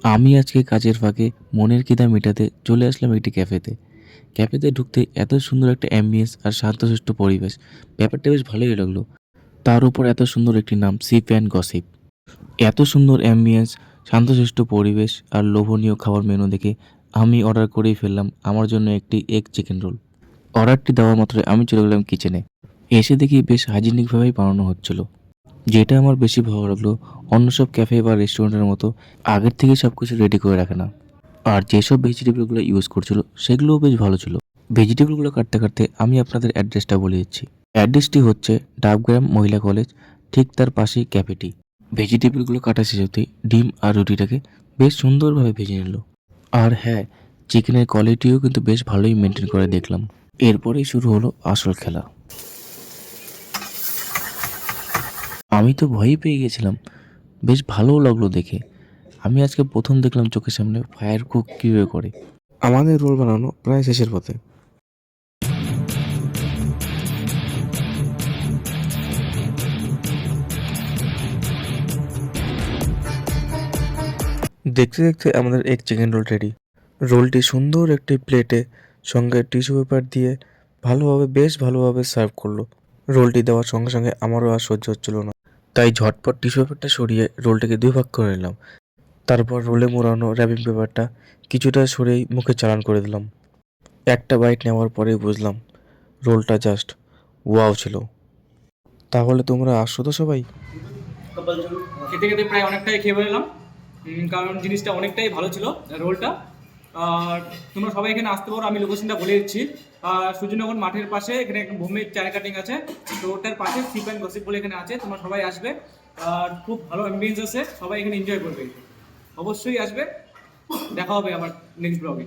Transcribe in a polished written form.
আমি আজকে কাজের ফাঁকে মনের খিদা মেটাতে চলে আসলাম একটি ক্যাফেতে। ক্যাফেতে ঢুকতেই এত সুন্দর একটা অ্যাম্বিয়েন্স আর শান্তশিষ্ট পরিবেশ, ব্যাপারটা বেশ ভালোই লাগলো। তার উপর এত সুন্দর একটি নাম, সিপ অ্যান্ড গসিপ। এত সুন্দর অ্যাম্বিয়েন্স, শান্তশিষ্ট পরিবেশ আর লোভনীয় খাবার মেনু দেখে আমি অর্ডার করেই ফেললাম আমার জন্য একটি এগ চিকেন রোল। অর্ডারটি দেওয়া মাত্রই আমি চলে গেলাম কিচেনে। এসে দেখি বেশ হাইজেনিকভাবেই বানানো হচ্ছিল। যেটা আমার বেশি ভালো লাগলো, অন্য সব ক্যাফে বা রেস্টুরেন্টের মতো আগের থেকে সব কিছু রেডি করে রাখে না। আর যেসব ভেজিটেবলগুলো ইউজ করছিল সেগুলোও বেশ ভালো ছিল। ভেজিটেবলগুলো কাটতে কাটতে আমি আপনাদের অ্যাড্রেসটা বলে দিচ্ছি। অ্যাড্রেসটি হচ্ছে ডাবগ্রাম মহিলা কলেজ, ঠিক তার পাশেই ক্যাফেটি। ভেজিটেবলগুলো কাটা শেষ হতেই ডিম আর রুটিটাকে বেশ সুন্দরভাবে ভেজে নিল। আর হ্যাঁ, চিকেনের কোয়ালিটিও কিন্তু বেশ ভালোই মেনটেন করে দেখলাম। এরপরেই শুরু হলো আসল খেলা। আমি তো ভয়ই পেয়ে গেছিলাম, বেশ ভালোও লাগলো দেখে। আমি আজকে প্রথম দেখলাম চোখের সামনে ফায়ার কুক কীভাবে করে। আমাদের রোল বানানো প্রায় শেষের পথে। দেখতে দেখতে আমাদের এগ চিকেন রোল রেডি। রোলটি সুন্দর একটি প্লেটে সঙ্গে টিস্যু পেপার দিয়ে বেশ ভালোভাবে সার্ভ করলো। রোলটি দেওয়ার সঙ্গে সঙ্গে আমারও আর সহ্য হচ্ছিল না, তাই ঝটপট টিস্যু পেপারটা সরিয়ে রোলটাকে দুই ভাগ করে নিলাম। তারপর রোলে মোড়ানো র্যাপিং পেপারটা কিছুটা সরিয়েই মুখে চালান করে দিলাম। একটা বাইট নেওয়ার পরেই বুঝলাম রোলটা জাস্ট ওয়াও ছিল। তাহলে তোমরা আসছো তো সবাই? খেতে খেতে প্রায় অনেকটাই খেয়ে ফেললাম, কারণ জিনিসটা অনেকটাই ভালো ছিল রোলটা। আর তোমরা সবাই এখানে আসতে পারো, আমি লোকেশনটা বলে দিচ্ছি। সূর্যনগর মাঠের পাশে এখানে একটা ভূমির চায় কাটিং আছে, তো ওটার পাশে সিপ অ্যান্ড গসিপ বলে এখানে আছে। তোমরা সবাই আসবে, আর খুব ভালো অ্যাম্বিয়েন্স আছে, সবাই এখানে এনজয় করবে। অবশ্যই আসবে, দেখা হবে আমার নেক্সট ব্লগে।